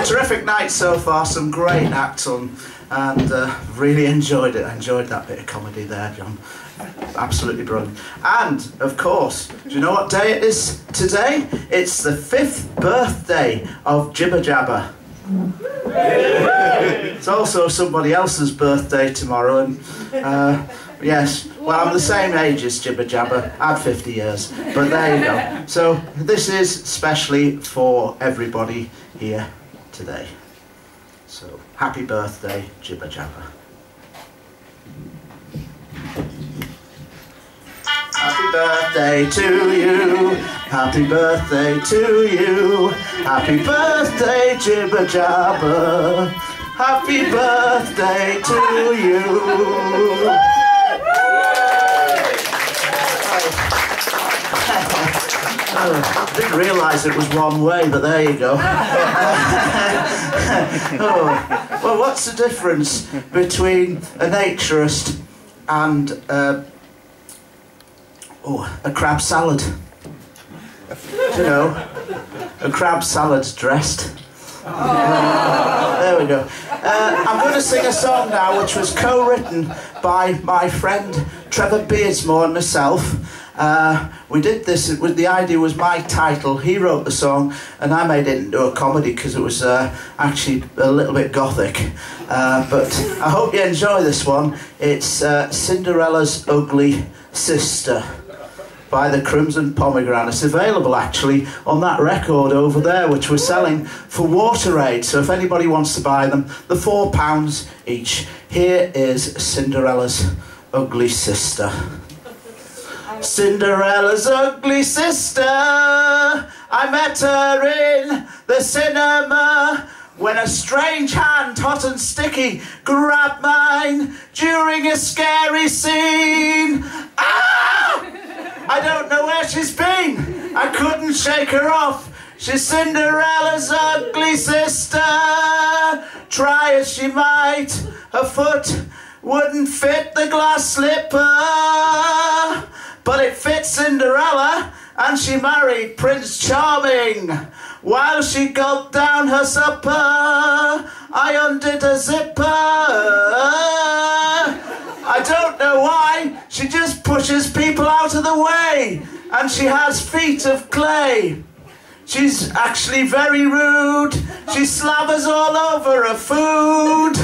terrific night so far, some great acts on, and really enjoyed it. I enjoyed that bit of comedy there, John. Absolutely brilliant. And, of course, do you know what day it is today? It's the 5th birthday of Jibber Jabber. It's also somebody else's birthday tomorrow, and yes, well, I'm the same age as Jibber Jabber. I had 50 years, but there you go. So this is specially for everybody here today. So happy birthday, Jibber Jabber. Happy birthday to you, happy birthday to you, happy birthday Jibber Jabber, happy birthday to you. I didn't realise it was one way, but there you go. Well, what's the difference between a naturist and a crab salad? You know, a crab salad's dressed. There we go. I'm going to sing a song now which was co-written by my friend Trevor Beardsmore and myself. We did this, the idea was my title. He wrote the song and I made it into a comedy because it was actually a little bit gothic. But I hope you enjoy this one. It's Cinderella's Ugly Sister by the Crimson Pomegranate. It's available actually on that record over there which we're selling for Water Aid, so if anybody wants to buy them, they're £4 each. Here is Cinderella's Ugly Sister. Cinderella's ugly sister, I met her in the cinema when a strange hand, hot and sticky, grabbed mine during a scary scene. Ah! I don't know where she's been. I couldn't shake her off. She's Cinderella's ugly sister. Try as she might, her foot wouldn't fit the glass slipper. But it fit Cinderella, and she married Prince Charming. While she gulped down her supper, I undid her zipper. I don't know why, she just pushes people out of the way, and she has feet of clay. She's actually very rude, she slabbers all over her food.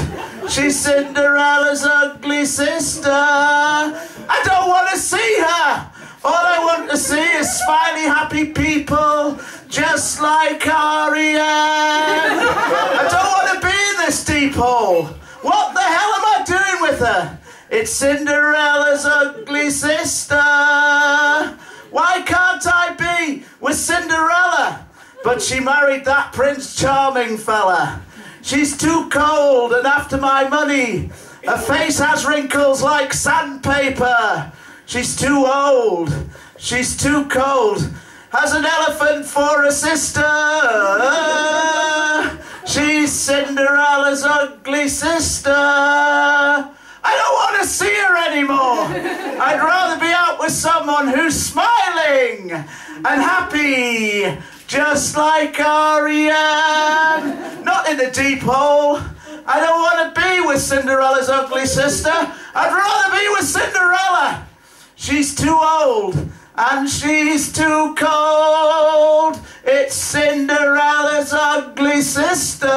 She's Cinderella's ugly sister. I don't want to see her. All I want to see is smiley, happy people, just like Ariane. I don't want to be in this deep hole. What the hell am I doing with her? It's Cinderella's ugly sister. Why can't I be with Cinderella? But she married that Prince Charming fella. She's too cold and after my money. Her face has wrinkles like sandpaper. She's too old. She's too cold. Has an elephant for a sister. She's Cinderella's ugly sister. I don't want to see her anymore. I'd rather be out with someone who's smiling and happy, just like Ariane. Not in a deep hole. I don't want to be with Cinderella's ugly sister. I'd rather be with Cinderella. She's too old and she's too cold. It's Cinderella's ugly sister.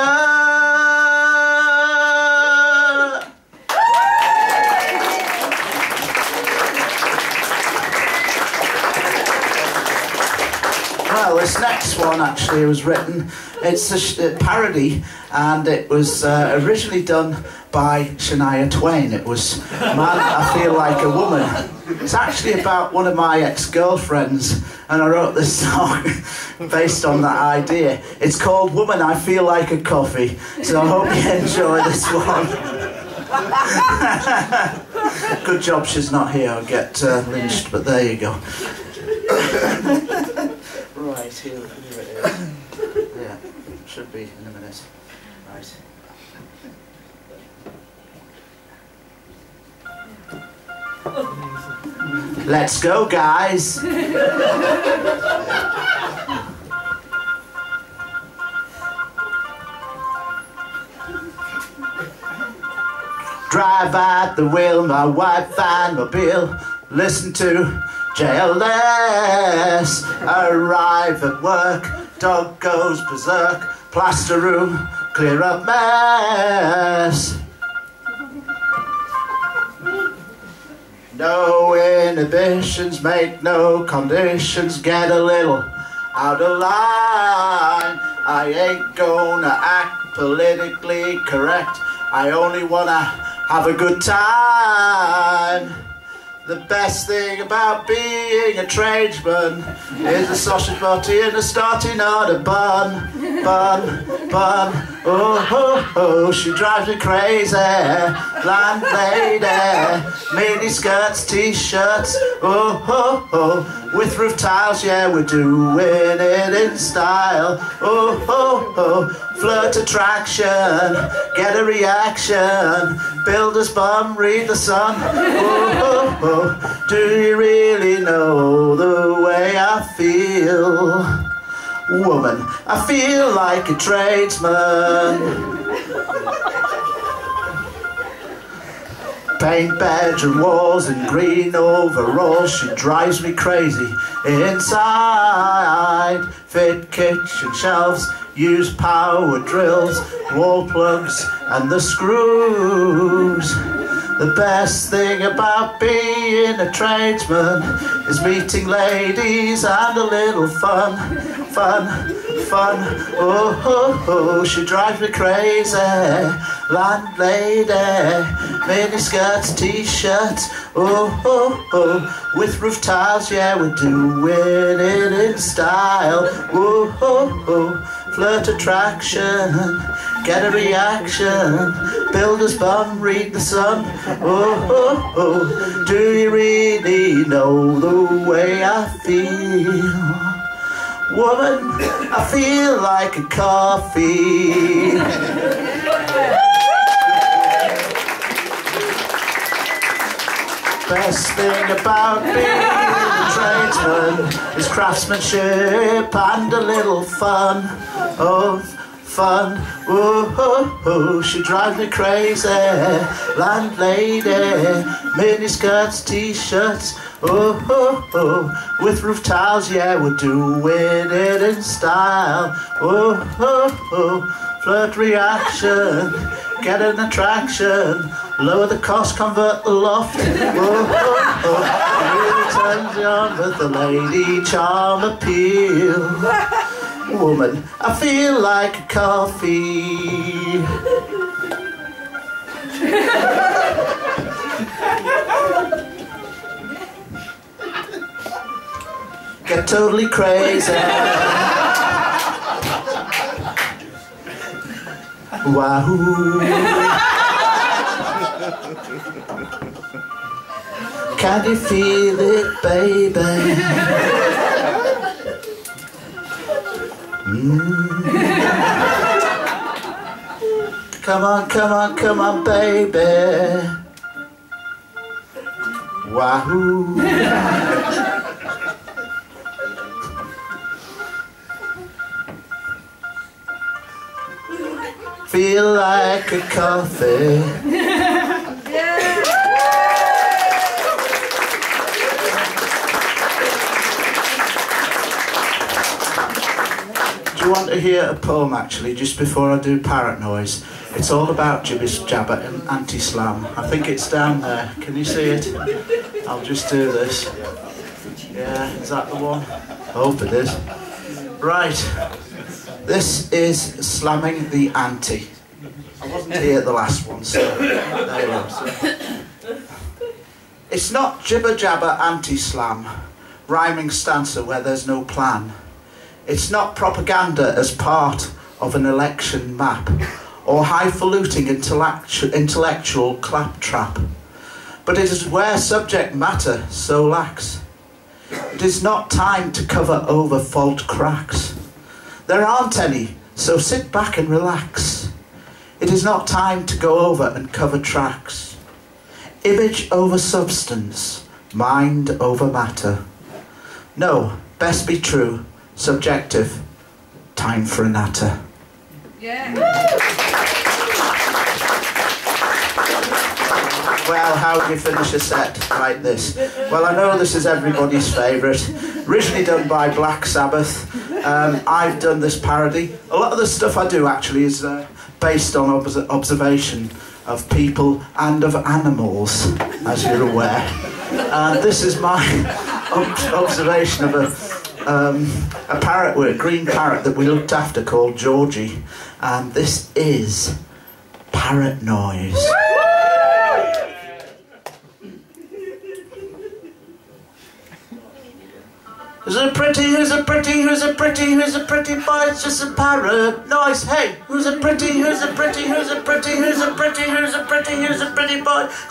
Well, this next one actually was written, it's a parody, and it was originally done by Shania Twain. It was Man, I Feel Like a Woman. It's actually about one of my ex-girlfriends, and I wrote this song based on that idea. It's called Woman, I Feel Like a Coffee, so I hope you enjoy this one. Good job she's not here, I'll get lynched, but there you go. Right, here it is. Yeah, should be in a minute. Right. Let's go, guys. drive at the wheel, my white vanmobile, listen to JLS. Arrive at work, dog goes berserk, plaster room, clear up mess. No inhibitions, make no conditions, get a little out of line. I ain't gonna act politically correct, I only wanna have a good time. The best thing about being a tradesman is a sausage butty and a starting on a bun. Bun, bun, oh, oh, oh, she drives me crazy. Landlady, mini skirts, t-shirts, oh, oh, oh, with roof tiles, yeah, we're doing it in style. Oh, oh, oh, flirt attraction, get a reaction, builder's bum, read the sun. Oh, oh, oh, do you really know the way I feel? Woman, I feel like a tradesman. Paint bedroom walls in green overalls, she drives me crazy inside. Fit kitchen shelves, use power drills, wall plugs and the screws. The best thing about being a tradesman is meeting ladies and a little fun, fun, fun. Oh, oh, oh, she drives me crazy. Landlady, mini skirts, t-shirts, oh, oh, oh, with roof tiles, yeah, we're doing it in style. Oh, oh, oh, flirt attraction, get a reaction, builder's bum, read the sun. Oh, oh, oh, do you really know the way I feel? Woman, I feel like a coffee. Best thing about being a tradesman is craftsmanship and a little fun. Oh, fun. Oh, oh, oh, she drives me crazy. Landlady, mini skirts, t-shirts, oh, oh, oh, with roof tiles, yeah, we're doing it in style. Oh, oh, oh, flirt reaction, get an attraction, lower the cost, convert the loft. Oh, oh, oh, turns you on with the lady charm appeal. Woman, I feel like a coffee. Get totally crazy. Wahoo. Can you feel it, baby? Come on, come on, come on, baby. Wahoo. Feel like a coffee. Do you want to hear a poem actually, just before I do parrot noise? It's all about jibber jabber and anti-slam. I think it's down there. Can you see it? I'll just do this. Yeah, is that the one? I hope it is. Right. This is slamming the anti. I wasn't here at the last one, so there you go. It's not jibber jabber anti-slam, rhyming stanza where there's no plan. It's not propaganda as part of an election map, or highfalutin intellectual claptrap. But it is where subject matter so lacks. It is not time to cover over fault cracks. There aren't any, so sit back and relax. It is not time to go over and cover tracks. Image over substance, mind over matter. No, best be true, subjective, time for a natter. Yeah. Well, how do you finish a set like this? Well, I know this is everybody's favourite. Originally done by Black Sabbath. I've done this parody. A lot of the stuff I do actually is based on observation of people and of animals, as you're aware. And this is my observation of a parrot, a green parrot that we looked after called Georgie. And this is parrot noise. Who's a pretty boy? It's just a parrot noise. Hey, who's a pretty boy?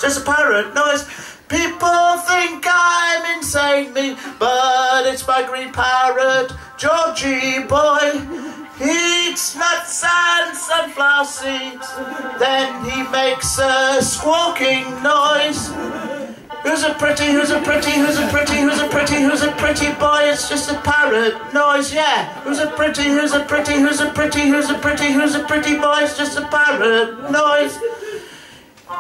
Just a parrot noise. People think I'm insane, me, but it's my green parrot, Georgie boy. He eats nuts and sunflower seeds, then he makes a squawking noise. Who's a pretty boy? It's just a parrot noise, yeah. Who's a pretty boy? It's just a parrot noise.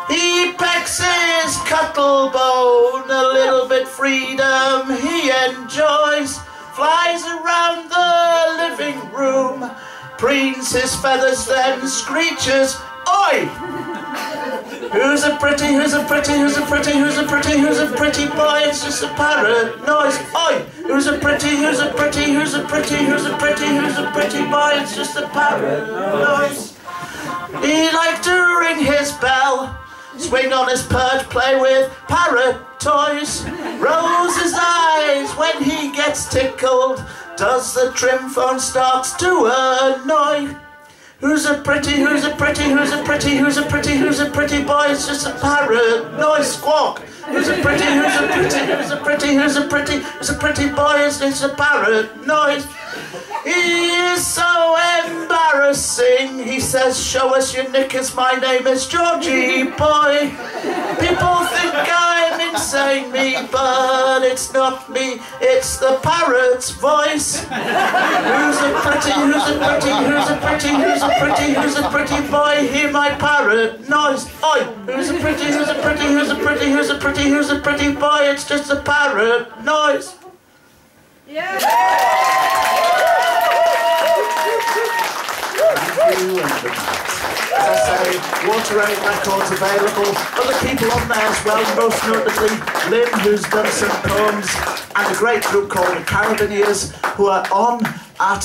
He pecks his cuttle bone, a little bit freedom he enjoys. Flies around the living room, preens his feathers, then screeches, oi! Who's a pretty boy? It's just a parrot noise. Oi! Who's a pretty boy? It's just a parrot noise. He liked to ring his bell, swing on his perch, play with parrot toys, rolls his eyes when he gets tickled, does the trim phone starts to annoy. Who's a pretty boy? It's just a parrot noise, squawk. Who's a pretty boy? It's just a parrot noise. He is so embarrassing. He says, show us your knickers, my name is Georgie boy. People think I'm insane, me, but it's not me, it's the parrot's voice. Who's a pretty boy? Hear my parrot noise. Oi! Who's a pretty boy? It's just a parrot noise. Yeah. Thank you, and good night. As I say, Water 8 Records available. Other people on there as well, most notably Lynn, who's done some poems, and a great group called the Carabiniers, who are on at